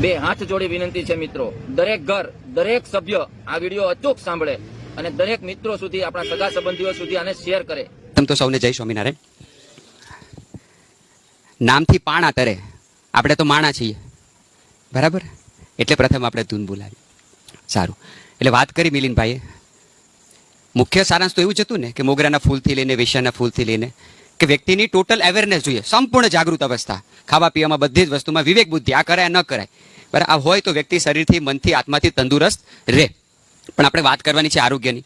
બે હાથ જોડી વિનંતી છે મિત્રો, દરેક ઘર, દરેક સભ્ય આ વિડીયો અચૂક સાંભળે અને દરેક મિત્રો સુધી, આપણા સગા સંબંધીઓ સુધી આને શેર કરે. તો સૌને જય સ્વામિનારાયણ. નામથી પાણા તરે, આપણે તો માણા છીએ, બરાબર? એટલે પ્રથમ આપણે ધૂન બોલાવી. સારું, એટલે વાત કરી મિલિનભાઈએ. મુખ્ય સારાંશ તો એવું જ હતું ને કે મોગરાના ફૂલથી લઈને, વેશ્યાના ફૂલથી લઈને, કે વ્યક્તિની ટોટલ અવેરનેસ જોઈએ, સંપૂર્ણ જાગૃત અવસ્થા, ખાવા પીવામાં બધી જ વસ્તુમાં વિવેક બુદ્ધિ, આ કરાય ન કરાય, બરાબર? આ હોય તો વ્યક્તિ શરીરથી, મનથી, આત્માથી તંદુરસ્ત રહે. પણ આપણે વાત કરવાની છે આરોગ્યની.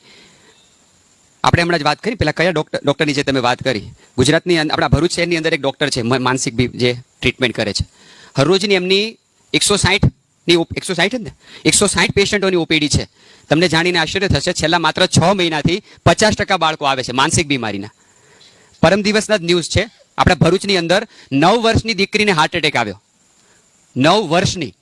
આપણે હમણાં જ વાત કરી, પેલા કયા ડોક્ટરની જે તમે વાત કરી, ગુજરાતની આપણા ભરૂચ શહેરની અંદર એક ડોક્ટર છે, માનસિક જે ટ્રીટમેન્ટ કરે છે. હરરોજની એમની 160 પેશન્ટોની ઓપીડી છે. તમને જાણીને આશ્ચર્ય થશે, છેલ્લા માત્ર 6 મહિનાથી 50% બાળકો આવે છે માનસિક બીમારીના. પરમ દિવસના જ ન્યૂઝ છે, આપણા ભરૂચની અંદર 9 વર્ષની દીકરીને હાર્ટ એટેક આવ્યો. 9 વર્ષની.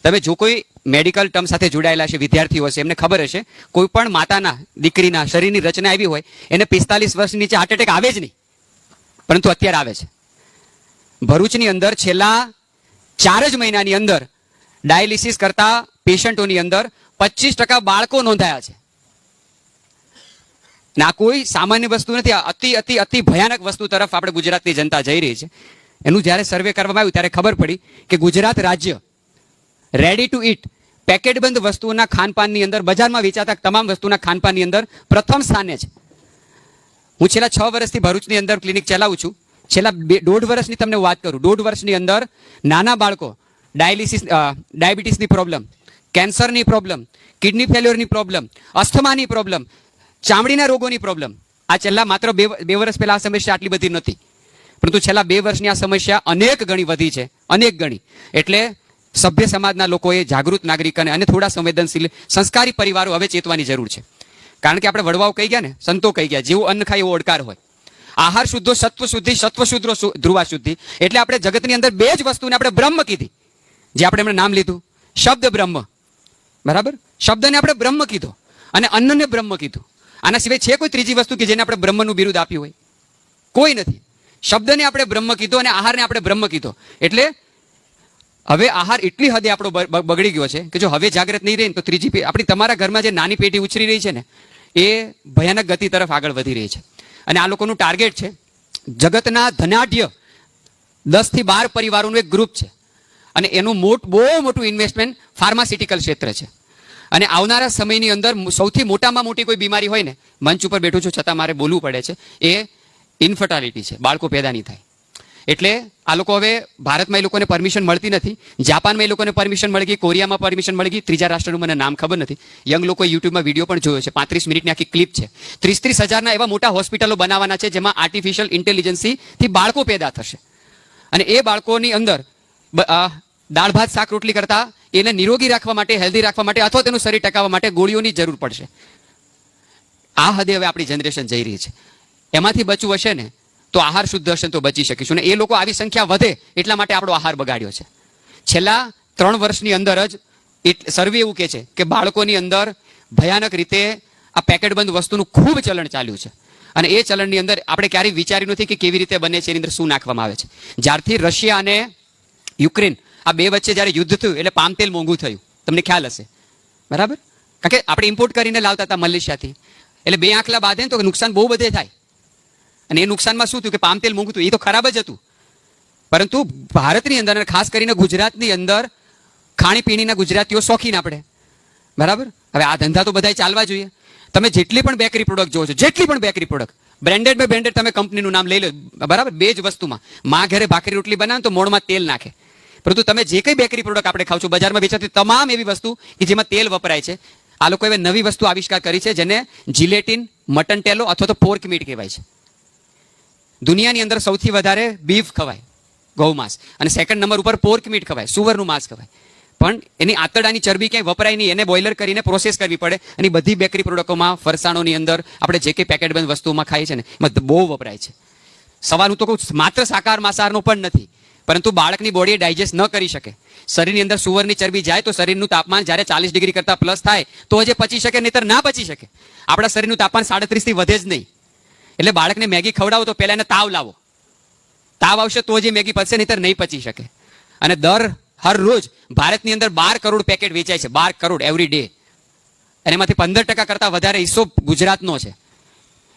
તમે જો કોઈ મેડિકલ ટર્મ સાથે જોડાયેલા છે, વિદ્યાર્થીઓ હશે, એમને ખબર હશે, કોઈ પણ માતાના દીકરીના શરીરની રચના એવી હોય, એને 45 વર્ષની નીચે હાર્ટ એટેક આવે જ નહીં, પરંતુ અત્યારે આવે છે. ભરૂચની અંદર છેલ્લા 4 જ મહિનાની અંદર ડાયાલિસિસ કરતા પેશન્ટોની અંદર 25% બાળકો નોંધાયા છે. ના કોઈ સામાન્ય વસ્તુ નથી, અતિ અતિ અતિ ભયાનક વસ્તુ તરફ આપણે ગુજરાતની જનતા જઈ રહી છે. એનું જ્યારે સર્વે કરવામાં આવ્યું ત્યારે ખબર પડી કે ગુજરાત રાજ્ય રેડી ટુ ઈટ પેકેટબંધ વસ્તુઓના ખાનપાનની અંદર, બજારમાં વેચાતા તમામ વસ્તુના ખાનપાનની અંદર પ્રથમ સ્થાને છે. હું છેલ્લા 6 વર્ષથી ભરૂચની અંદર ક્લિનિક ચલાવું છું. છેલ્લા 1.5 વર્ષની તમને વાત કરું, 1.5 વર્ષની અંદર નાના બાળકો ડાયાબિટીસની પ્રોબ્લેમ, કેન્સરની પ્રોબ્લેમ, કિડની ફેલ્યોરની પ્રોબ્લેમ, અસ્થમાની પ્રોબ્લેમ, ચામડીના રોગોની પ્રોબ્લેમ. આ છેલ્લા માત્ર 2 વર્ષ પહેલા આ સમસ્યા આટલી બધી નહોતી, પરંતુ છેલ્લા 2 વર્ષની આ સમસ્યા અનેક ગણી વધી છે, અનેક ગણી. એટલે સભ્ય સમાજના લોકોએ, જાગૃત નાગરિક અને થોડા સંવેદનશીલ સંસ્કારી પરિવારો હવે ચેતવાની જરૂર છે. કારણ કે આપણે વડવાઓ કહી ગયા ને, સંતો કહી ગયા, જેવું અન્ન ખાય એવો ઓડકાર હોય. આહાર શુદ્ધો સત્વ શુદ્ધિ, સત્વ શુદ્ધો ધ્રુવા શુદ્ધિ. એટલે આપણે જગતની અંદર 2 જ વસ્તુને આપણે બ્રહ્મ કીધી, જે આપણે એમણે નામ લીધું, શબ્દ બ્રહ્મ, બરાબર? શબ્દને આપણે બ્રહ્મ કીધો અને અન્નને બ્રહ્મ કીધું. આના સિવાય છે કોઈ ત્રીજી વસ્તુ કે જેને આપણે બ્રહ્મનું બિરુદ આપ્યું હોય? કોઈ નથી. શબ્દને આપણે બ્રહ્મ કીધો અને આહારને આપણે બ્રહ્મ કીધો. એટલે હવે આહાર એટલી હદે આપણો બગડી ગયો છે કે જો હવે જાગૃત નહીં રહે તો ત્રીજી આપણી, તમારા ઘરમાં જે નાની પેઢી ઉછરી રહી છે ને, એ ભયાનક ગતિ તરફ આગળ વધી રહી છે. અને આ લોકોનું ટાર્ગેટ છે, જગતના ધનાઢ્ય 10 થી 12 પરિવારોનું એક ગ્રુપ છે. અને એનું બહુ મોટું ઇન્વેસ્ટમેન્ટ ફાર્માસ્યુટિકલ ક્ષેત્ર છે. અને આવનારા સમયની અંદર સૌથી મોટામાં મોટી કોઈ બીમારી હોય ને, મંચ ઉપર બેઠું છું છતાં મારે બોલવું પડે છે, એ ઇન્ફર્ટાલિટી છે, બાળકો પેદા નહીં થાય. એટલે આ લોકો હવે, ભારતમાં એ લોકોને પરમિશન મળતી નથી, જાપાનમાં એ લોકોને પરમિશન મળી ગઈ, કોરિયામાં પરમિશન મળી ગઈ, ત્રીજા રાષ્ટ્રનું મને નામ ખબર નથી. યંગ લોકોએ યુટ્યુબમાં વિડીયો પણ જોયો છે, 35 મિનિટની આખી ક્લિપ છે. 30 હજારના એવા મોટા હોસ્પિટલો બનાવવાના છે, જેમાં આર્ટિફિશિયલ ઇન્ટેલિજન્સથી બાળકો પેદા થશે. અને એ બાળકોની અંદર દાળ ભાત શાક રોટલી કરતા એને નિરોગી રાખવા માટે, હેલ્ધી રાખવા માટે, અથવા તેનું શરીર ટકાવવા માટે ગોળીઓની જરૂર પડશે. આ હદે હવે આપણી જનરેશન જઈ રહી છે. એમાંથી બચવું હશે ને તો આહાર શુદ્ધ હશે તો બચી શકીશું. ને એ લોકો આવી સંખ્યા વધે એટલા માટે આપણો આહાર બગાડ્યો છે. છેલ્લા 3 વર્ષની અંદર જ સર્વે એવું કહે છે કે બાળકોની અંદર ભયાનક રીતે આ પેકેટબંધ વસ્તુનું ખૂબ ચલણ ચાલ્યું છે. અને એ ચલણની અંદર આપણે ક્યારેય વિચાર્યું નથી કે કેવી રીતે બને છે, એની અંદર શું નાખવામાં આવે છે. જ્યારથી રશિયા અને યુક્રેન આ 2 વચ્ચે જ્યારે યુદ્ધ થયું એટલે પામ તેલ મોંઘું થયું, તમને ખ્યાલ હશે, બરાબર? કારણ કે આપણે ઇમ્પોર્ટ કરીને લાવતા હતા મલેશિયાથી. એટલે 2 આંખલા બાંધે ને તો નુકસાન બહુ બધે થાય. અને એ નુકસાનમાં શું થયું કે પામ તેલ મોંઘું થયું, એ તો ખરાબ જ હતું. પરંતુ ભારતની અંદર અને ખાસ કરીને ગુજરાતની અંદર ખાણીપીણીના ગુજરાતીઓ શોખીન આપણે, બરાબર? હવે આ ધંધા તો બધાય ચાલવા જોઈએ. તમે જેટલી પણ બેકરી પ્રોડક્ટ જોવો છો, જેટલી પણ બેકરી પ્રોડક્ટ, બ્રાન્ડેડ તમે કંપનીનું નામ લઈ લો, બરાબર? 2 જ વસ્તુમાં, માં ઘરે ભાખરી રોટલી બનાવે તો મોણમાં તેલ નાખે. પરંતુ તમે જે કંઈ બેકરી પ્રોડક્ટ આપણે ખાવ છો, બજારમાં વેચાતી તમામ એવી વસ્તુ કે જેમાં તેલ વપરાય છે, આ લોકો હવે નવી વસ્તુ આવિષ્કાર કરી છે, જેને જિલેટિન, મટન ટેલો અથવા તો પોર્ક મીટ કહેવાય છે. દુનિયાની અંદર સૌથી વધારે બીફ ખવાય, ગૌ માંસ, અને 2nd નંબર ઉપર પોર્ક મીટ ખવાય, સુવરનું માંસ ખવાય. પણ એની આંતરડાની ચરબી ક્યાંય વપરાય નહીં, એને બોઇલર કરીને પ્રોસેસ કરવી પડે. અને બધી બેકરી પ્રોડક્ટોમાં, ફરસાણોની અંદર, આપણે જે કંઈ પેકેટબંધ વસ્તુઓમાં ખાઈએ છીએ ને, એમાં બહુ વપરાય છે. સવારનું તો કહું, માત્ર શાકાહાર માંસાહારનો પણ નથી, પરંતુ બાળકની બોડી ડાયજેસ્ટ ન કરી શકે. શરીરની અંદર સુવરની ચરબી જાય તો શરીરનું તાપમાન જ્યારે 40 ડિગ્રી કરતાં પ્લસ થાય તો હજી પચી શકે, નહીતર ના પચી શકે. આપણા શરીરનું તાપમાન 37 થી વધે જ નહીં. એટલે બાળકને મેગી ખવડાવો તો પહેલા એને તાવ લાવો, તાવ આવશે તો જ મેગી પચશે, નહીતર નહીં પચી શકે. અને દર હર રોજ ભારતની અંદર 12 કરોડ પેકેટ વેચાય છે, 12 કરોડ એવરી ડે. અને એમાંથી 15% કરતા વધારે હિસ્સો ગુજરાતનો છે.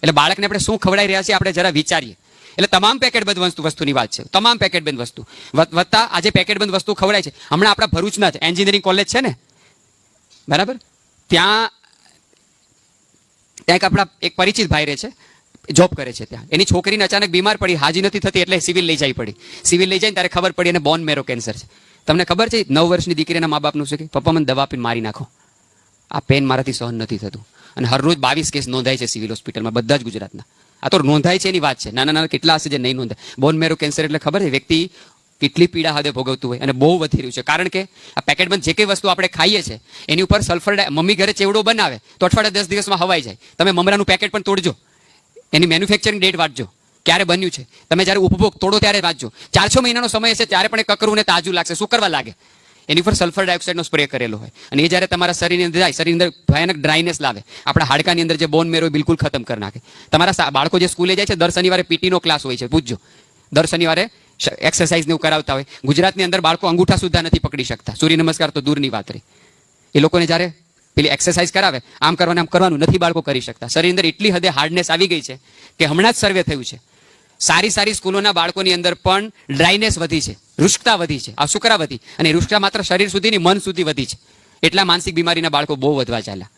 એટલે બાળકને આપણે શું ખવડાવી રહ્યા છીએ આપણે જરા વિચારીએ. એટલે તમામ પેકેટ બંધ વસ્તુની વાત છે, તમામ પેકેટ બંધ વસ્તુ વત્તા આજે પેકેટ બંધ વસ્તુ ખવડાય છે. હમણાં આપણા ભરૂચના જ એન્જિનિયરિંગ કોલેજ છે ને, બરાબર, ત્યાં એક પરિચિત ભાઈ રહે છે, જોબ કરે છે ત્યાં. એની છોકરીને અચાનક બીમાર પડી, હાજી નથી થતી, એટલે સિવિલ લઈ જવી પડી. સિવિલ લઈ જઈને ત્યારે ખબર પડી એને બોન મેરો કેન્સર છે. તમને ખબર છે 9 વર્ષની દીકરીના મા બાપનું છે કે પપ્પા મને દવા આપીને મારી નાખો, આ પેન મારાથી સહન નથી થતું. અને હરરોજ 22 કેસ નોંધાય છે સિવિલ હોસ્પિટલમાં, બધા જ ગુજરાતના. આ તો નોંધાય છે એની વાત છે, નાના નાના કેટલા હશે જે નહીં નોંધાય. બોન મેરો કેન્સર એટલે ખબર છે વ્યક્તિ કેટલી પીડા હદે ભોગવતું હોય, અને બહુ વધી રહ્યું છે. કારણ કે આ પેકેટ બંધ જે કઈ વસ્તુ આપણે ખાઈએ છીએ એની ઉપર સલ્ફર, મમ્મી ઘરે ચેવડો બનાવે તો અઠવાડિયા 10 દિવસમાં હવાઈ જાય. તમે મમરાનું પેકેટ પણ તોડજો, એની મેન્યુફેક્ચરિંગ ડેટ વાંચજો, ક્યારે બન્યું છે. તમે જ્યારે ઉપભોગ તોડો ત્યારે વાંચજો. 4-6 મહિનાનો સમય હશે ત્યારે પણ એ કકરું ને તાજું લાગશે, શું કરવા લાગે. એની ઉપર સલ્ફર ડાયોક્સાઇડનો સ્પ્રે કરેલો હોય, અને એ જ્યારે તમારા શરીરની અંદર જાય, શરીરની અંદર ભયાનક ડ્રાયનેસ લાવે, આપણા હાડકાની અંદર જે બોન મેરો બિલકુલ ખતમ કરી નાખે. તમારા બાળકો જે સ્કૂલે જાય છે દર શનિવારે પીટીનો ક્લાસ હોય છે, પૂછજો. દર શનિવારે એક્સરસાઇઝ ને એવું કરાવતા હોય. ગુજરાતની અંદર બાળકો અંગૂઠા સુદ્ધા નથી પકડી શકતા, સૂર્ય નમસ્કાર તો દૂરની વાત રહી. એ લોકોને જ્યારે પેલી એક્સરસાઇઝ કરાવે, આમ કરવાનું આમ કરવાનું નથી બાળકો કરી શકતા. શરીર અંદર એટલી હદે હાર્ડનેસ આવી ગઈ છે કે હમણાં જ સર્વે થયું છે, સારી સારી સ્કૂલોના બાળકોની અંદર પણ ડ્રાયનેસ વધી છે, રુષ્કતા વધી છે, અશુકરા વધી. અને રુષ્કતા માત્ર શરીર સુધીની મન સુધી વધી છે. એટલા માનસિક બીમારીના બાળકો બહુ વધવા ચાલ્યા.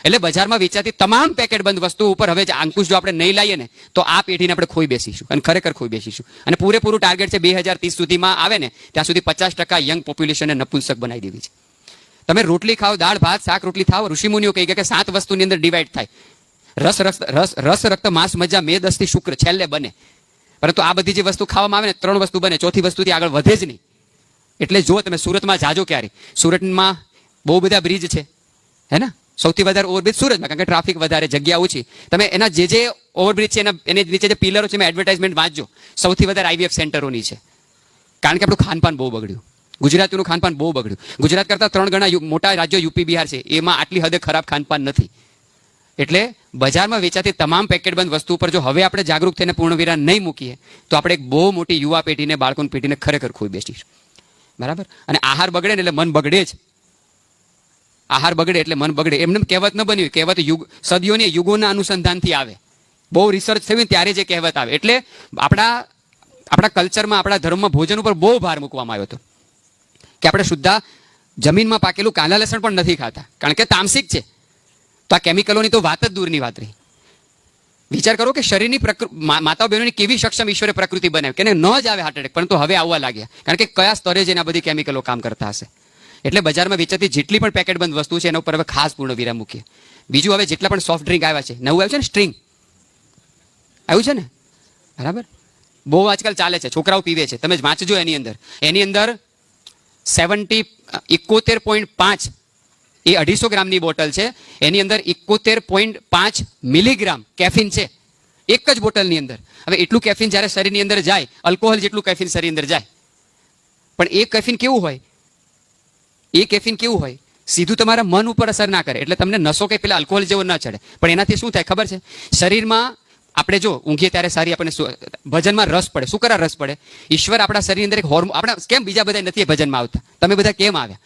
એટલે બજારમાં વેચાતી તમામ પેકેટ બંધ વસ્તુ ઉપર હવે અંકુશ જો આપણે નહીં લાવીએ ને તો આ પેઢીને આપણે ખોઈ બેસીશું, અને ખરેખર ખોઈ બેસીશું. અને પૂરેપૂરું ટાર્ગેટ છે 2030 સુધીમાં આવે ને ત્યાં સુધી 50% યંગ પોપ્યુલેશનને નપુંસક બનાવી દેવી છે. તમે રોટલી ખાઓ, દાળ ભાત શાક રોટલી ખાઓ, ઋષિમુનિઓ કહી ગયા કે 7 વસ્તુની અંદર ડિવાઈડ થાય. રસ રક્ત માંસ મજ્જા મેદ અસ્થિ શુક્ર છેલ્લે બને. પરંતુ આ બધી જે વસ્તુ ખાવામાં આવે ને 3 વસ્તુ બને, ચોથી વસ્તુથી આગળ વધે જ નહીં. એટલે જો તમે સુરતમાં જાજો ક્યારે, સુરતમાં બહુ બધા બ્રિજ છે, હે ને, સૌથી વધારે ઓવરબ્રિજ સુરતમાં, કારણ કે ટ્રાફિક વધારે, જગ્યા ઓછી. તમે એના જે ઓવરબ્રિજ છે એની નીચે જે પિલરો છે એમાં એડવર્ટાઇઝમેન્ટ વાંચજો, સૌથી વધારે IVF સેન્ટરોની છે. કારણ કે આપણું ખાનપાન બહુ બગડ્યું, ગુજરાતીનું ખાનપાન બહુ બગડ્યું. ગુજરાત કરતાં 3 ગણા મોટા રાજ્યો યુપી બિહાર છે, એમાં આટલી હદે ખરાબ ખાનપાન નથી. એટલે બજારમાં વેચાતી તમામ પેકેટ બંધ વસ્તુ પર જો હવે આપણે જાગૃત થઈને પૂર્ણ વિરામ નહીં મૂકીએ તો આપણે એક બહુ મોટી યુવા પેઢીને, બાળકોની પેઢીને ખરેખર ખોઈ બેસીશું. બરાબર. અને આહાર બગડે ને એટલે મન બગડે જ. આહાર બગડે એટલે મન બગડે, એમને કહેવત ન બન્યું. કહેવત સદીઓની યુગોના અનુસંધાનથી આવે, બહુ રિસર્ચ થયું ત્યારે જે કહેવત આવે. એટલે આપણા કલ્ચરમાં, આપણા ધર્મમાં ભોજન ઉપર બહુ ભાર મૂકવામાં આવ્યો હતો કે આપણે શુદ્ધ જમીનમાં પાકેલું કાંદા લસણ પણ નથી ખાતા, કારણ કે તામસિક છે. તો આ કેમિકલોની તો વાત જ દૂરની વાત રહી. વિચાર કરો કે શરીરની માતાઓ બહેનોની કેવી સક્ષમ ઈશ્વરે પ્રકૃતિ બનાવી કે ન જ આવે હાર્ટ એટેક, પરંતુ હવે આવવા લાગ્યા. કારણ કે કયા સ્તરે જઈને આ બધી કેમિકલો કામ કરતા હશે. એટલે બજારમાં વેચાતી જેટલી પણ પેકેટ બંધ વસ્તુ છે એના ઉપર હવે ખાસ પૂર્ણ વિરામ મૂકીએ. બીજું, હવે જેટલા પણ સોફ્ટ ડ્રિંક આવ્યા છે, નવું આવ્યું છે ને સ્ટ્રિંગ આવ્યું છે ને, બરાબર, બહુ આજકાલ ચાલે છે, છોકરાઓ પીવે છે. તમે વાંચજો એની અંદર 71.5 એ 250 ગ્રામની બોટલ છે, એની અંદર 71.5 મિલીગ્રામ કેફીન છે એક જ બોટલની અંદર. હવે એટલું કેફીન જ્યારે શરીરની અંદર જાય, આલ્કોહોલ જેટલું કેફીન શરીરની અંદર જાય, પણ એ કેફીન કેવું હોય, સીધું તમારા મન ઉપર અસર ના કરે, એટલે તમને નશો કે પેલા આલ્કોહોલ જેવો ન ચડે. પણ એનાથી શું થાય ખબર છે, શરીરમાં આપણે જો ઊંઘીએ ત્યારે સારી આપણને ભજનમાં રસ પડે. શું કરા રસ પડે? ઈશ્વર આપણા શરીરની અંદર એક હોર્મોન, આપણા કેમ બીજા બધા નથી ભજનમાં આવતા, તમે બધા કેમ આવ્યા?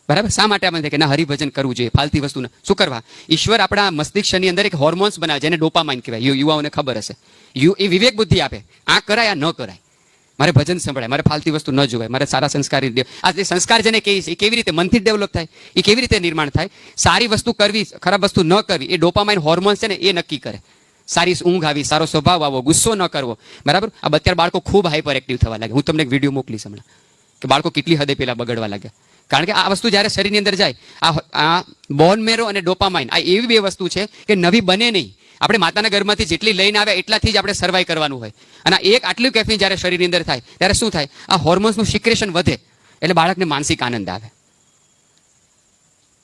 બરાબર, શા માટે આપણે કે ના હરિભજન કરવું જોઈએ, ફાલતી વસ્તુ શું કરવા? ઈશ્વર આપણા મસ્તિષ્કની અંદર એક હોર્મોન્સ બનાવે જેને ડોપામાઇન કહેવાય. યુવાઓને ખબર હશે, એ વિવેક બુદ્ધિ આપે, આ કરાય આ ન કરાય, મારે ભજન સંભળાય, મારે ફાલતી વસ્તુ ન જોવાય, મારે સારા સંસ્કાર. આ જે સંસ્કાર જેને કહે છે એ કેવી રીતે મનથી ડેવલપ થાય, એ કેવી રીતે નિર્માણ થાય? સારી વસ્તુ કરવી, ખરાબ વસ્તુ ન કરવી, એ ડોપામાઇન હોર્મોન્સ છે ને એ નક્કી કરે. સારી ઊંઘ આવી, સારો સ્વભાવ આવો, ગુસ્સો ન કરવો, બરાબર. આ અત્યારે બાળકો ખૂબ હાઈપર એક્ટિવ થવા લાગે. હું તમને એક વિડીયો મોકલીશ હમણાં કે બાળકો કેટલી હદે પેલા બગડવા લાગ્યા. કારણ કે આ વસ્તુ જ્યારે શરીરની અંદર જાય, આ બોન મેરો અને ડોપામાઇન, આ એવી બે વસ્તુ છે કે નવી બને નહીં. આપણે માતાના ગર્ભમાંથી જેટલી લઈને આવ્યા એટલાથી જ આપણે સર્વાઈવ કરવાનું હોય. અને એક આટલું કેફીન જ્યારે શરીરની અંદર થાય ત્યારે શું થાય? આ હોર્મોન્સનું સિક્રેશન વધે, એટલે બાળકને માનસિક આનંદ આવે.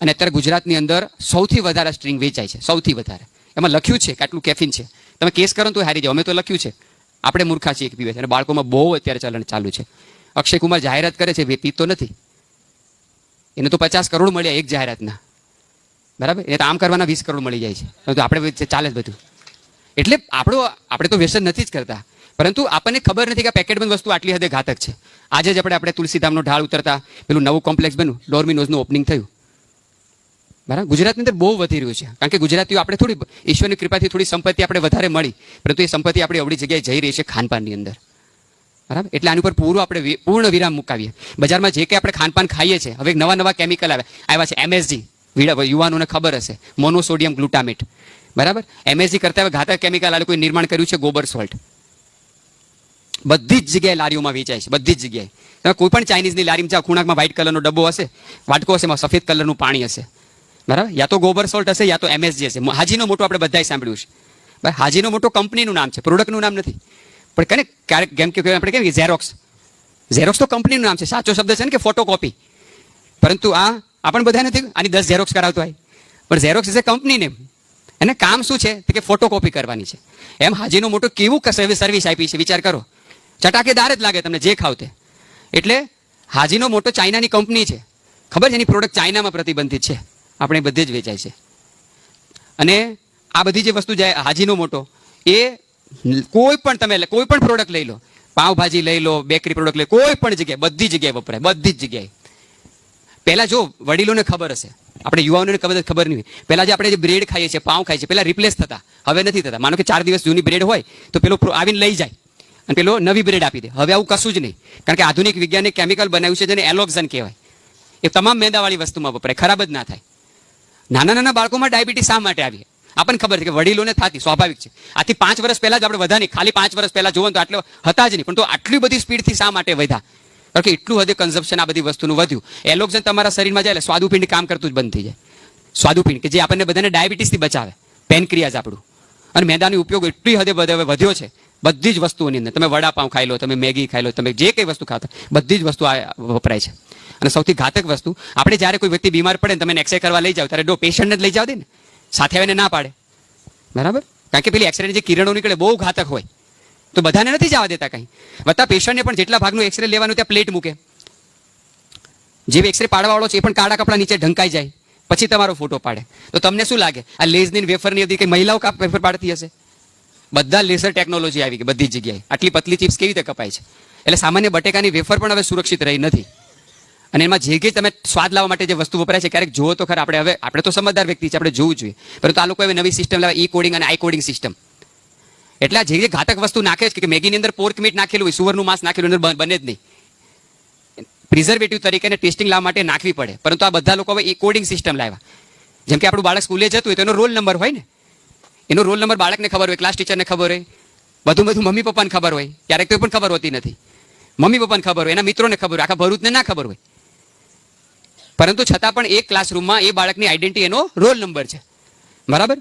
અને અત્યારે ગુજરાતની અંદર સૌથી વધારે સ્ટ્રિંગ વેચાય છે, સૌથી વધારે. એમાં લખ્યું છે કે આટલું કેફીન છે, તમે કેસ કરો તો હારી જાઓ. અમે તો લખ્યું છે, આપણે મૂર્ખા છીએ પીવે છે. અને બાળકોમાં બહુ અત્યારે ચલણ ચાલુ છે. અક્ષય કુમાર જાહેરાત કરે છે, પીતો નથી. એને તો 50 કરોડ મળ્યા એક જાહેરાતના, બરાબર. એને તો આમ કરવાના 20 કરોડ મળી જાય છે, તો આપણે ચાલે જ બધું. એટલે આપણે તો વ્યસન નથી જ કરતા, પરંતુ આપણને ખબર નથી કે પેકેટબંધ વસ્તુ આટલી હદે ઘાતક છે. આજે જ આપણે તુલસીધામનો ઢાળ ઉતરતા પેલું નવું કોમ્પ્લેક્સ બન્યું, ડોર્મિનોઝનું ઓપનિંગ થયું. બરાબર, ગુજરાતની અંદર બહુ વધી રહ્યું છે. કારણ કે ગુજરાતીઓ આપણે થોડી ઈશ્વરની કૃપાથી થોડી સંપત્તિ આપણે વધારે મળી, પરંતુ એ સંપત્તિ આપણી અવળી જગ્યાએ જઈ રહી છે ખાનપાનની અંદર. બરાબર, એટલે આની ઉપર પૂર્ણ વિરામ મુકાવીએ. બજારમાં જે કંઈ આપણે ખાનપાન ખાઈએ છીએ, હવે નવા કેમિકલ આવ્યા છે. MSG, યુવાનોને ખબર હશે, મોનોસોડિયમ ગ્લુટામેટ. બરાબર, MSG કરતા હવે ઘાતક કેમિકલ આ લોકોએ નિર્માણ કર્યું છે ગોબર સોલ્ટ. બધી જ જગ્યાએ લારીઓમાં વેચાય છે, બધી જ જગ્યાએ. તમે કોઈ પણ ચાઇનીઝની લારીમાં જાઓ, ખૂણામાં વ્હાઇટ કલરનો ડબ્બો હશે, વાટકો હશે, એમાં સફેદ કલરનું પાણી હશે. બરાબર, યા તો ગોબર સોલ્ટ હશે, યા તો MSG હશે. હાજીનો મોટો આપણે બધાએ સાંભળ્યું છે. ભાઈ, હાજીનો મોટો કંપનીનું નામ છે, પ્રોડક્ટનું નામ નથી. પણ ક્યારેક કેમ કે આપણે કેમ કે ઝેરોક્સ તો કંપનીનું નામ છે. સાચો શબ્દ છે ને કે ફોટોકોપી. પરંતુ આ પણ બધા નથી, આની 10 ઝેરોક્સ કરાવતો હોય. પણ xerox is A company name. એને કામ શું છે કે ફોટોકોપી કરવાની છે. એમ હાજીનો મોટો કેવું સર્વિસ આપી છે, વિચાર કરો. ચટાકેદાર જ લાગે તમને જે ખાવ તે. એટલે હાજીનો મોટો ચાઇનાની કંપની છે. ખબર છે, એની પ્રોડક્ટ ચાઇનામાં પ્રતિબંધિત છે, આપણે બધે જ વેચાય છે. અને આ બધી જે વસ્તુ જાય હાજીનો મોટો, એ કોઈ પણ પ્રોડક્ટ લઈ લો, પાવભાજી લઈ લો, બેકરી પ્રોડક્ટ લઈ લો, કોઈ પણ જગ્યાએ, બધી જગ્યાએ વપરાય, બધી જ જગ્યાએ. પહેલા જો વડીલોને ખબર હશે, આપણે યુવાનોને ખબર નહીં. પહેલા જે આપણે જે બ્રેડ ખાઈએ છીએ, પાઉં ખાઈએ છીએ, પહેલા રિપ્લેસ થતા, હવે નથી થતા. માનો કે 4 દિવસ જૂની બ્રેડ હોય તો પેલો આવીને લઈ જાય અને પેલો નવી બ્રેડ આપી દે. હવે આવું કશું જ નહીં, કારણ કે આધુનિક વિજ્ઞાનિક કેમિકલ બનાવ્યું છે જેને એલોક્ઝન કહેવાય. એ તમામ મેંદાવાળી વસ્તુમાં વપરાય, ખરાબ જ ના થાય. નાના બાળકોમાં ડાયાબિટીસ શા માટે આવી? આપણને ખબર છે કે વડીલોને થતી સ્વાભાવિક છે. આથી 5 વર્ષ પહેલા જ આપણે વધા નહીં, ખાલી 5 વર્ષ પહેલા જોવો તો આટલો હતા જ નહીં, પણ તો આટલી બધી સ્પીડથી શા માટે વધ્યા? કારણ કે એટલું હદે કન્ઝમ્પશન આ બધી વસ્તુનું વધ્યું. એલોક્ઝન તમારા શરીરમાં જાય એટલે સ્વાદુપિંડ કામ કરતું જ બંધ થઈ જાય. સ્વાદુપિંડ કે જે આપણને બધાને ડાયાબિટીસથી બચાવે, પેનક્રિયાઝ આપણું. અને મેદાનો ઉપયોગ એટલી હદે વધ્યો છે બધી જ વસ્તુઓની અંદર. તમે વડાપાઉં ખાઈ લો, તમે મેગી ખાઈ લો, તમે જે કંઈ વસ્તુ ખાતા, બધી જ વસ્તુ વપરાય છે. અને સૌથી ઘાતક વસ્તુ, આપણે જ્યારે કોઈ વ્યક્તિ બીમાર પડે ને તમે એક્સરે કરવા લઈ જાઓ, ત્યારે પેશન્ટને જ લઈ જાવ દે ને, સાથે આવીને ના પાડે. બરાબર, કારણ કે પેલી એક્સરેની જે કિરણો નીકળે બહુ ઘાતક હોય, તો બધાને નથી જવા દેતા કંઈ. વત્તા પેશન્ટને પણ જેટલા ભાગનું એક્સરે લેવાનું ત્યાં પ્લેટ મૂકે. જે એક્સરે પાડવાવાળો છે એ પણ કાળા કપડા નીચે ઢંકાઈ જાય, પછી તમારો ફોટો પાડે. તો તમને શું લાગે આ લેઝની વેફરની હતી કે મહિલાઓ વેફર પાડતી હશે? બધા લેસર ટેકનોલોજી આવી ગઈ બધી જગ્યાએ. આટલી પતલી ચિપ્સ કેવી રીતે કપાય છે? એટલે સામાન્ય બટેકાની વેફર પણ હવે સુરક્ષિત રહી નથી. અને એમાં જે તમે સ્વાદ લાવવા માટે જે વસ્તુ વપરાય છે, ક્યારેક જુઓ તો ખરા. આપણે તો સમજદાર વ્યક્તિ છે, આપણે જોવું જોઈએ. પરંતુ આ લોકો હવે નવી સિસ્ટમ લાવે, ઈ કોડિંગ અને આઈ કોડિંગ સિસ્ટમ. એટલે જે ઘાતક વસ્તુ નાખે છે, કે મેગીની અંદર પોર્ક મીટ નાખેલું હોય, સુવરનું માંસ નાખેલું અંદર બને જ નહીં. પ્રિઝર્વેટિવ તરીકે ટેસ્ટિંગ લાવવા માટે નાખવી પડે. પરંતુ આ બધા લોકો હવે ઈ કોડિંગ સિસ્ટમ લાવ્યા. જેમ કે આપણું બાળક સ્કૂલે જતું હોય તો એનો રોલ નંબર હોય ને, એનો રોલ નંબર બાળકને ખબર હોય, ક્લાસ ટીચરને ખબર હોય, બધું મમ્મી પપ્પાને ખબર હોય, ક્યારેક તો પણ ખબર હોતી નથી. મમ્મી પપ્પાને ખબર હોય, એના મિત્રોને ખબર હોય, આખા ભરૂચને ના ખબર હોય. પરંતુ છતાં પણ એક ક્લાસરૂમમાં એ બાળકની આઈડેન્ટિટી એનો રોલ નંબર છે. બરાબર,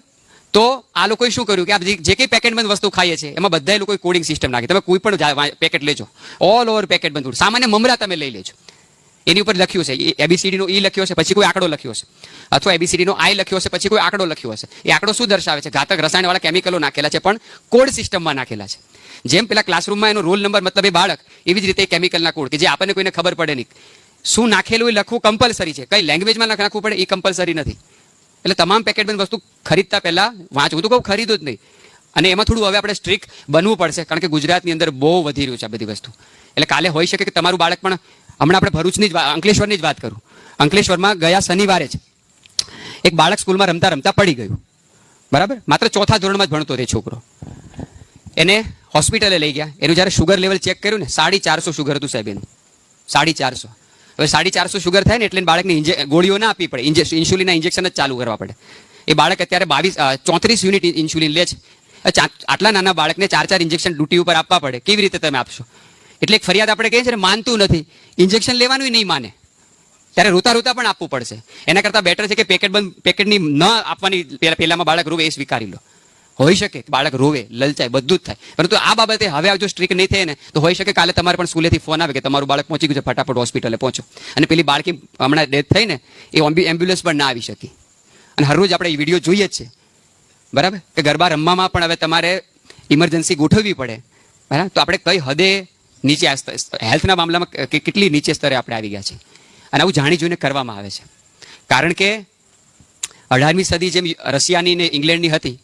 તો આ લોકોએ શું કર્યું કે આ જે કંઈ પેકેટબંધ વસ્તુ ખાઈએ છીએ એમાં બધા લોકોએ કોડિંગ સિસ્ટમ નાખી. તમે કોઈ પણ પેકેટ લેજો, ઓલ ઓવર પેકેટ બંધ. સામાન્ય મમરા તમે લઈ લેજો, એની ઉપર લખ્યું છે ABCD નો ઈ લખ્યો હશે, પછી કોઈ આંકડો લખ્યો હશે, અથવા ABCD નો I લખ્યો હશે, પછી કોઈ આંકડો લખ્યો હશે. એ આંકડો શું દર્શાવે છે? ઘાતક રસાયણવાળા કેમિકલો નાખેલા છે, પણ કોડ સિસ્ટમમાં નાખેલા છે. જેમ પેલા ક્લાસરૂમમાં એનો રોલ નંબર મતલબ એ બાળક, એવી જ રીતે કેમિકલના કોડ કે જે આપણને કોઈને ખબર પડે નહીં. શું નાખેલું એ લખવું કમ્પલસરી છે, કઈ લેંગ્વેજમાં નાખવું પડે એ કમ્પલસરી નથી. એટલે તમામ પેકેટબંધ વસ્તુ ખરીદતા પહેલા વાંચવું. તો કહું ખરીદો જ નહીં. અને એમાં થોડું હવે આપણે સ્ટ્રિક્ટ બનવું પડશે, કારણ કે ગુજરાતની અંદર બહુ વધી રહ્યું છે આ બધી વસ્તુ. એટલે કાલે હોઈ શકે કે તમારું બાળક પણ, હમણાં આપણે ભરૂચની અંકલેશ્વરની જ વાત કરું. અંકલેશ્વરમાં ગયા શનિવારે જ એક બાળક સ્કૂલમાં રમતા રમતા પડી ગયું. બરાબર, માત્ર 4થા ધોરણમાં જ ભણતો તે છોકરો. એને હોસ્પિટલે લઈ ગયા. એનું જ્યારે શુગર લેવલ ચેક કર્યું ને, 450 શુગર હતું સાહેબ એનું, 450. હવે 450 શુગર થાય ને એટલે બાળકને ગોળીઓ ના આપવી પડે, ઇન્સ્યુલિનના ઇન્જેક્શન જ ચાલુ કરવા પડે. એ બાળક અત્યારે 34 યુનિટ ઇન્સ્યુલિન લે છે. આટલા નાના બાળકને 4 ઇન્જેક્શન ડ્યુટી ઉપર આપવા પડે, કેવી રીતે તમે આપશો? એટલે એક ફરિયાદ આપણે કહીએ છીએ ને, માનતું નથી, ઇન્જેક્શન લેવાનું નહીં માને, ત્યારે રોતા પણ આપવું પડશે. એના કરતાં બેટર છે કે પેકેટની ન આપવાની પહેલામાં બાળક રોવે એ સ્વીકારી લો. હોઈ શકે બાળક રોવે, લલચાય, બધું જ થાય. પરંતુ આ બાબતે હવે જો સ્ટ્રિક્ટ નહીં થાય ને, તો હોઈ શકે કાલે તમારે પણ સ્કૂલેથી ફોન આવે કે તમારું બાળક પહોંચી ગયું છે, ફટાફટ હોસ્પિટલે પહોંચો. અને પેલી બાળકી હમણાં ડેથ થઈ ને, એ એમ્બ્યુલન્સ પણ ના આવી શકી. અને હરરોજ આપણે એ વિડીયો જોઈએ જ છે. બરાબર, કે ગરબા રમવામાં પણ હવે તમારે ઇમરજન્સી ગોઠવવી પડે. બરાબર, તો આપણે કઈ હદે નીચે હેલ્થના મામલામાં કેટલી નીચે સ્તરે આપણે આવી ગયા છે. અને આવું જાણી જોઈને કરવામાં આવે છે. કારણ કે 18મી સદી જેમ રશિયાની ને ઇંગ્લેન્ડની હતી,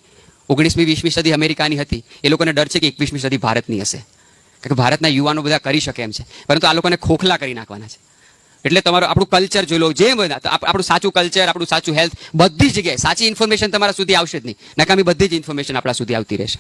19મી 20મી સદી અમેરિકાની હતી, એ લોકોને ડર છે કે 21મી સદી ભારતની હશે, કારણ કે ભારતના યુવાનો બધા કરી શકે એમ છે, પરંતુ આ લોકોને ખોખલા કરી નાખવાના છે. એટલે તમારું આપણું કલ્ચર જોઈ લો, જે બધા આપણું સાચું કલ્ચર, આપણું સાચું હેલ્થ, બધી જગ્યાએ સાચી ઇન્ફોર્મેશન તમારા સુધી આવશે જ નહીં, નકામી બધી જ ઇન્ફોર્મેશન આપણા સુધી આવતી રહેશે.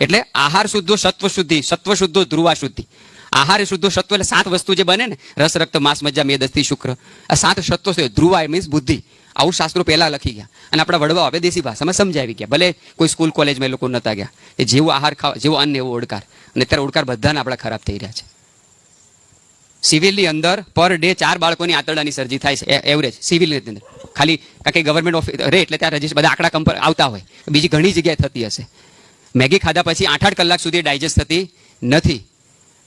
એટલે આહાર શુદ્ધો સત્વ શુદ્ધિ, સત્વ શુદ્ધો ધ્રુવા શુદ્ધિ. આહાર એ શુદ્ધો સત્વ એટલે 7 વસ્તુ જે બને ને, રસ રક્ત માંસ મજ્જા મેદ અસ્થિ શુક્ર, આ 7 સત્વો છે. ધ્રુવા એ મીન્સ બુદ્ધિ. આવું શાસ્ત્રો પહેલા લખી ગયા અને આપણા વડવાઓ હવે દેશી ભાષામાં સમજાવી ગયા, ભલે કોઈ સ્કૂલ કોલેજમાં એ લોકો નતા ગયા. એ જેવો આહાર ખાવ, જેવો અન્ન એવો ઓડકાર. અને અત્યારે ઓડકાર બધાને આપણા ખરાબ થઈ રહ્યા છે. સિવિલની અંદર પર ડે 4 બાળકોની આંતરડાની સર્જી થાય છે એવરેજ સિવિલની અંદર, ખાલી કારણ કે ગવર્મેન્ટ ઓફિસ રહે એટલે ત્યાં રજીસ્ટર બધા આંકડા કંપર આવતા હોય, બીજી ઘણી જગ્યાએ થતી હશે. મેગી ખાધા પછી 8-8 કલાક સુધી ડાયજેસ્ટ થતી નથી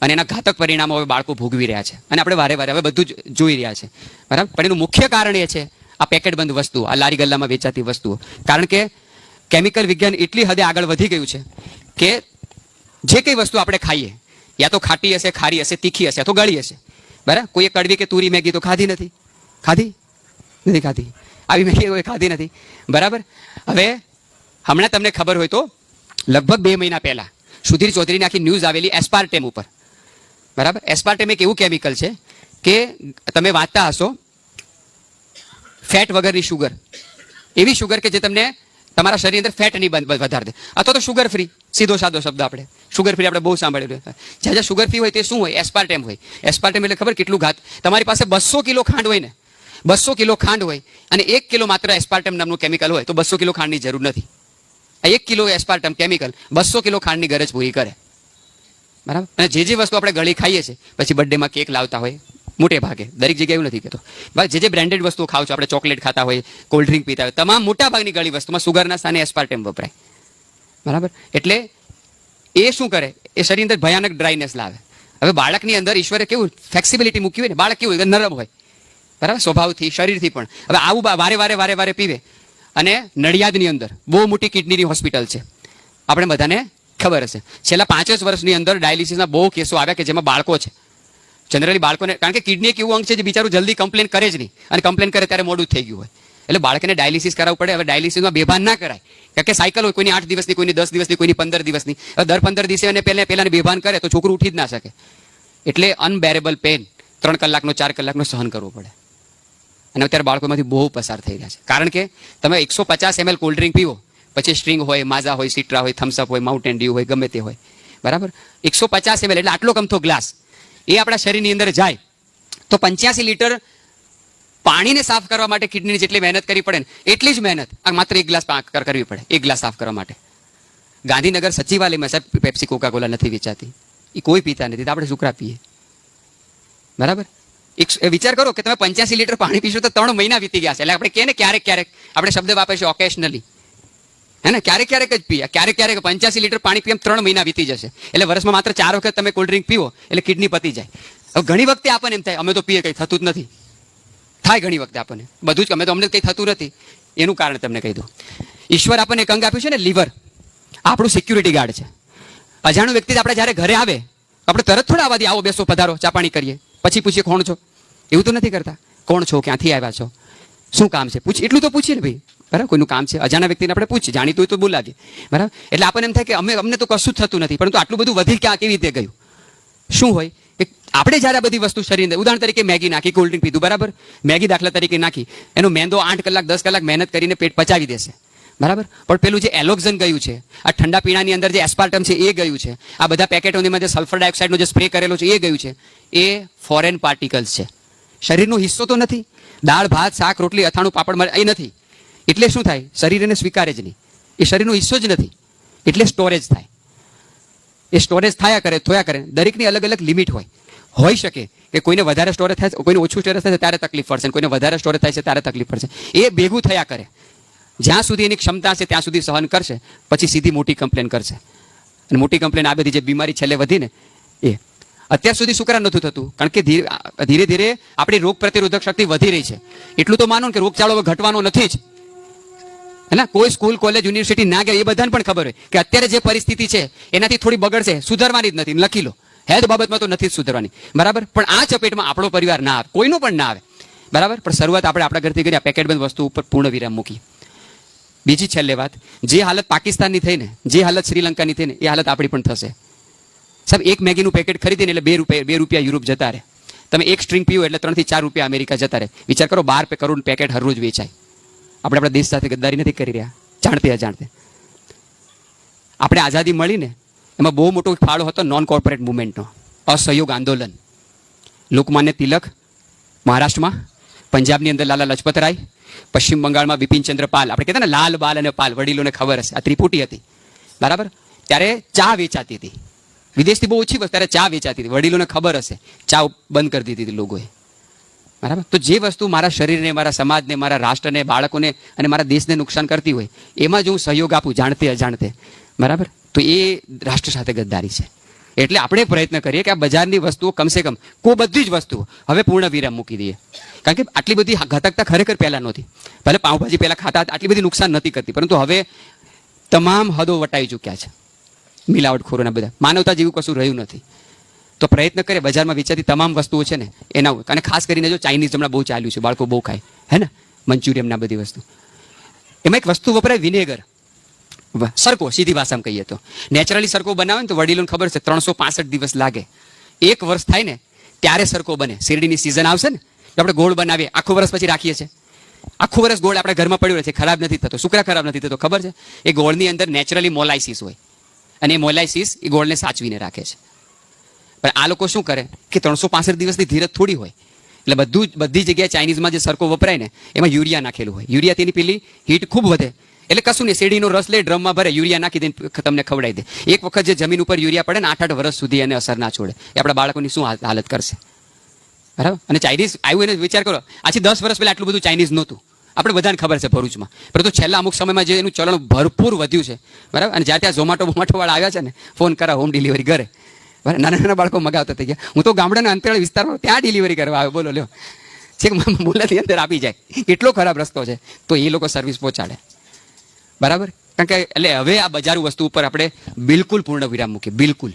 અને એના ઘાતક પરિણામો હવે બાળકો ભોગવી રહ્યા છે અને આપણે વારે વારે હવે બધું જ જોઈ રહ્યા છે, બરાબર. પણ એનું મુખ્ય કારણ એ છે આ પેકેટ બંધ વસ્તુઓ, આ લારી ગલ્લામાં વેચાતી વસ્તુઓ. કારણ કે કેમિકલ વિજ્ઞાન એટલી હદે આગળ વધી ગયું છે કે જે કઈ વસ્તુ આપણે ખાઈએ, યા તો ખાટી હશે, ખારી હશે, તીખી હશે, તો ગળી હશે, બરાબર. કોઈએ કડવી કે તુરી મેગી તો ખાધી નથી, નથી ખાધી, આવી મેગી કોઈ ખાધી નથી, બરાબર. હવે હમણાં તમને ખબર હોય તો લગભગ 2 મહિના પહેલા સુધીર ચૌધરીની આખી ન્યૂઝ આવેલી એસ્પાર્ટેમ ઉપર, બરાબર. એસ્પાર્ટેમ એક એવું કેમિકલ છે કે તમે વાંચતા હશો, ફેટ વગરની શુગર, એવી શુગર કે જે તમને તમારા શરીરની અંદર ફેટ નહીં વધારે દે, અથવા તો શુગર ફ્રી, સીધો સાદો શબ્દ આપણે શુગર ફ્રી આપણે બહુ સાંભળેલું. જ્યાં શુગર ફ્રી હોય તે શું હોય? એસ્પાર્ટેમ હોય. એસ્પાર્ટેમ એટલે ખબર કેટલું ઘાત? તમારી પાસે 200 કિલો ખાંડ હોય ને, 200 કિલો ખાંડ હોય અને 1 કિલો માત્ર એસ્પાર્ટેમ નામનું કેમિકલ હોય તો 200 કિલો ખાંડની જરૂર નથી. 1 કિલો એસ્પાર્ટેમ કેમિકલ 200 કિલો ખાંડની ગરજ પૂરી કરે, બરાબર. અને જે વસ્તુ આપણે ગળી ખાઈએ છીએ, પછી બર્થડેમાં કેક લાવતા હોય, મોટે ભાગે, દરેક જગ્યાએ એવું નથી કહેતો, જે બ્રાન્ડેડ વસ્તુઓ ખાવ છો, આપણે ચોકલેટ ખાતા હોય, કોલ્ડ ડ્રિંક પીતા હોય, તમામ મોટા ભાગની ગળી વસ્તુમાં સુગરના સ્થાને એસ્પાર્ટેમ વપરાય, બરાબર. એટલે એ શું કરે? એ શરીરની અંદર ભયાનક ડ્રાયનેસ લાવે. હવે બાળકની અંદર ઈશ્વરે કેવું ફ્લેક્સિબિલિટી મૂકી હોય ને, બાળક કેવું નરમ હોય, બરાબર, સ્વભાવથી, શરીરથી પણ. હવે આવું વારે વારે પીવે અને નડિયાદની અંદર બહુ મોટી કિડનીની હોસ્પિટલ છે, આપણે બધાને ખબર હશે. છેલ્લા 5 જ વર્ષની અંદર ડાયાલિસિસના બહુ કેસો આવ્યા કે જેમાં બાળકો છે. જનરલી બાળકોને, કારણ કે કિડની એક એવું અંગ છે જે બિચારું જલ્દી કમ્પ્લેન કરે જ નહીં, અને કમ્પ્લેન કરે ત્યારે મોડું થઈ ગયું હોય, એટલે બાળકને ડાયાલિસિસ કરાવવું પડે. હવે ડાયાલિસિસમાં બેભાન ના કરાય, કારણ કે સાયકલ હોય, કોઈની 8 દિવસની, કોઈની 10 દિવસની, કોઈની 15 દિવસની. હવે દર 15 દિવસે અને પહેલાને બેભાન કરે તો છોકરું ઉઠી જ ના શકે. એટલે અનબેરેબલ પેન 3 કલાકનો 4 કલાકનો સહન કરવો પડે. અને અત્યારે બાળકોમાંથી બહુ પસાર થઈ રહ્યા છે, કારણ કે તમે 150 ml કોલ્ડ ડ્રિંક પીવો, પછી સ્ટ્રિંગ હોય, માઝા હોય, સિટ્રા હોય, થમ્સઅપ હોય, માઉન્ટેન ડ્યુ હોય, ગમે તે હોય, બરાબર. 150 ml એટલે આટલો કમથો ગ્લાસ એ આપણા શરીરની અંદર જાય તો 85 લીટર પાણીને સાફ કરવા માટે કિડનીની જેટલી મહેનત કરવી પડે ને, એટલી જ મહેનત આ માત્ર 1 ગ્લાસ કરવી પડે, 1 ગ્લાસ સાફ કરવા માટે. ગાંધીનગર સચિવાલયમાં સાહેબ પેપ્સી કોકા કોલા નથી વેચાતી, એ કોઈ પીતા નથી, તો આપણે સુકરા પીએ, બરાબર. વિચાર કરો કે તમે 85 લીટર પાણી પીશો તો 3 મહિના વીતી ગયા છે. એટલે આપણે કહે ને ક્યારેક આપણે શબ્દ વાપરીશું ઓકેશનલી, હે ને, ક્યારેક જ પીએ, ક્યારેક 85 લીટર પાણી પીએ 3 મહિના વીતી જશે. એટલે વર્ષમાં માત્ર 4 વખત તમે કોલ્ડ ડ્રિંક પીવો એટલે કિડની પતી જાય. હવે ઘણી વખતે આપણને એમ થાય અમે તો પીએ, કંઈ થતું જ નથી, થાય ઘણી વખતે આપણને બધું જ, અમે તો અમને કંઈ થતું નથી. એનું કારણ તમને કહી દઉં. ઈશ્વર આપણને એક અંગ આપ્યું છે ને, લીવર, આપણું સિક્યુરિટી ગાર્ડ છે. અજાણું વ્યક્તિ આપણે જ્યારે ઘરે આવે આપણે તરત થોડા આવા દે, આવો બેસો, પધારો, ચા પાણી કરીએ, પછી પૂછીએ કોણ છો? એવું તો નથી કરતા. કોણ છો, ક્યાંથી આવ્યા છો, શું કામ છે, પૂછ, એટલું તો પૂછીએ ને ભાઈ, બરાબર. કોઈનું કામ છે, અજાણા વ્યક્તિને આપણે પૂછીએ, જાણીતું હોય તો બોલાવીએ, બરાબર. એટલે આપણને એમ થાય કે અમને તો કશું જ થતું નથી, પરંતુ આટલું બધું વધી કેવી રીતે ગયું? શું હોય કે આપણે જ્યારે આ બધી વસ્તુ શરીર, ઉદાહરણ તરીકે મેગી નાખી, કોલ્ડ ડ્રિંક પીધું, બરાબર. મેગી દાખલા તરીકે નાખી, એનો મેંદો 8 કલાક 10 કલાક મહેનત કરીને પેટ પચાવી દેશે, બરાબર. પણ પેલું જે એલોક્ઝન ગયું છે, આ ઠંડા પીણાની અંદર જે એસ્પાર્ટમ છે એ ગયું છે, આ બધા પેકેટોની અંદર જે સલ્ફર ડાયોક્સાઇડનો જે સ્પ્રે કરેલો છે એ ગયું છે, એ ફોરેન પાર્ટિકલ્સ છે. શરીરનો હિસ્સો તો નથી. દાળ ભાત શાક રોટલી અથાણું પાપડ એ નથી. એટલે શું થાય? શરીર એને સ્વીકારે જ નહીં, એ શરીરનો હિસ્સો જ નથી, એટલે સ્ટોરેજ થાય. એ સ્ટોરેજ થયા કરે. દરેકની અલગ અલગ લિમિટ હોઈ શકે કે કોઈને વધારે સ્ટોરેજ થાય, કોઈને ઓછું સ્ટોરેજ થાય ત્યારે તકલીફ પડશે, કોઈને વધારે સ્ટોરેજ થાય છે ત્યારે તકલીફ પડશે. એ ભેગું થયા કરે. જ્યાં સુધી એની ક્ષમતા છે ત્યાં સુધી સહન કરશે, પછી સીધી મોટી કમ્પ્લેન કરશે. અને મોટી કમ્પ્લેન આ બધી જે બીમારી છેલ્લે વધી ને, એ અત્યાર સુધી શું કારણ નહોતું થતું? કારણ કે ધીરે ધીરે આપણી રોગ પ્રતિરોધક શક્તિ વધી રહી છે. એટલું તો માનો કે રોગચાળો ઘટવાનો નથી જ, હે ને. કોઈ સ્કૂલ કોલેજ યુનિવર્સિટી ના ગયા એ બધાને પણ ખબર હોય કે અત્યારે જે પરિસ્થિતિ છે એનાથી થોડી બગડશે, સુધારવાની જ નથી, લખી લો. હેલ્થ બાબતમાં તો નથી જ સુધારવાની, બરાબર. પણ આ ચપેટમાં આપણો પરિવાર ના આવે, કોઈનું પણ ના આવે, બરાબર. પણ શરૂઆત આપણે આપણા ઘરથી કરી, આ પેકેટ બંધ વસ્તુ ઉપર પૂર્ણ વિરામ મૂકી. બીજી છેલ્લે વાત, જે હાલત પાકિસ્તાનની થઈ ને, જે હાલત શ્રીલંકાની થઈ ને, એ હાલત આપણી પણ થશે. સાહેબ, એક મેગીનું પેકેટ ખરીદીને એટલે 2 રૂપિયા યુરોપ જતા રહે. તમે એક સ્ટ્રિંગ પીવો એટલે 3 થી 4 રૂપિયા અમેરિકા જતા રહે. વિચાર કરો, 12 કરોડ પેકેટ હર રોજ વેચાય. આપણે આપણા દેશ સાથે ગદ્દારી નથી કરી રહ્યા, જાણતે અજાણતે. આપણે આઝાદી મળીને એમાં બહુ મોટો ફાળો હતો નોન કોર્પોરેટ મુવમેન્ટનો, અસહયોગ આંદોલન. લોકમાન્ય તિલક મહારાષ્ટ્રમાં, પંજાબની અંદર લાલા લજપત રાય, પશ્ચિમ બંગાળમાં બિપિનચંદ્ર પાલ. આપણે કહેતા ને લાલ બાલ અને પાલ, વડીલોને ખબર હશે, આ ત્રિપુટી હતી, બરાબર. ત્યારે ચા વેચાતી હતી, વિદેશથી બહુ ઓછી વસ્તુ, ત્યારે ચા વેચાતી હતી. વડીલોને ખબર હશે, ચા બંધ કરી દીધી હતી લોકોએ, બરાબર. તો જે વસ્તુ મારા શરીરને, મારા સમાજને, મારા રાષ્ટ્રને, બાળકોને અને મારા દેશને નુકસાન કરતી હોય, એમાં જો હું સહયોગ આપું જાણતે અજાણતે, બરાબર, તો એ રાષ્ટ્ર સાથે ગદ્દારી છે. એટલે આપણે પ્રયત્ન કરીએ કે આ બજારની વસ્તુઓ કમસે કમ બધી જ વસ્તુઓ હવે પૂર્ણ વિરામ મૂકી દઈએ. કારણ કે આટલી બધી ઘાતકતા ખરેખર પહેલા નહોતી. ભલે પાઉંભાજી પહેલા ખાતા હતા, આટલી બધી નુકસાન નથી કરતી, પરંતુ હવે તમામ હદો વટાવી ચૂક્યા છે મિલાવટખોરોના બધા. માનવતા જેવું કશું રહ્યું નથી. તો પ્રયત્ન કરે બજારમાં વેચાતી તમામ વસ્તુઓ છે ને એના, અને ખાસ કરીને જો ચાઇનીઝ હમણાં બહુ ચાલ્યું છે, બાળકો બહુ ખાય, હે ને, મંચુરિયમ ના બધી વસ્તુ. એમાં એક વસ્તુ વપરાય વિનેગર, સરકો. સીધી ભાષામાં કહીએ તો નેચરલી સરકો બનાવે ને તો વડીલોને ખબર છે 365 દિવસ લાગે. 1 વર્ષ થાય ને ત્યારે સરકો બને. શેરડીની સિઝન આવશે ને તો આપણે ગોળ બનાવીએ, આખું વર્ષ પછી રાખીએ છીએ. આખું વર્ષ ગોળ આપણે ઘરમાં પડ્યો રહે છે, ખરાબ નથી થતો. શુક્ર ખરાબ નથી થતો, ખબર છે? એ ગોળની અંદર નેચરલી મોલાઇસિસ હોય, અને એ મોલાઇસિસ એ ગોળને સાચવીને રાખે છે. પણ આ લોકો શું કરે કે 365 દિવસની ધીરજ થોડી હોય, એટલે બધી જગ્યાએ ચાઇનીઝમાં જે સરકો વપરાય ને એમાં યુરિયા નાખેલું હોય. યુરિયાથી એની પેલી હીટ ખૂબ વધે. એટલે કશું નહીં, શેરડીનો રસ લે, ડ્રમમાં ભરે, યુરિયા નાખી દઈને તમને ખવડાવી દે. એક વખત જે જમીન ઉપર યુરિયા પડે ને 8-8 વર્ષ સુધી એને અસર ના છોડે. એ આપણા બાળકોની શું હાલત કરશે, બરાબર. અને ચાઇનીઝ આવ્યું એને વિચાર કરો, આજથી 10 વર્ષ પહેલા આટલું બધું ચાઇનીઝ નહોતું, આપણે બધાને ખબર છે ભરૂચમાં. પરંતુ છેલ્લા અમુક સમયમાં જે એનું ચલણ ભરપૂર વધ્યું છે, બરાબર. અને જ્યાં ત્યાં ઝોમાટો વાળા આવ્યા છે ને, ફોન કરા હોમ ડિલિવરી ઘરે, બરાબર. નાના બાળકો મગાવતા થઈ ગયા. હું તો ગામડાના અંતરિયાળ વિસ્તારમાં ત્યાં ડિલિવરી કરવા આવ્યો, બોલો લ્યો, છેક મુલાની અંદર આપી જાય. કેટલો ખરાબ રસ્તો છે, તો એ લોકો સર્વિસ પહોંચાડે, બરાબર. કારણ કે એટલે હવે આ બજારું વસ્તુ ઉપર આપણે બિલકુલ પૂર્ણ વિરામ મૂકીએ, બિલકુલ.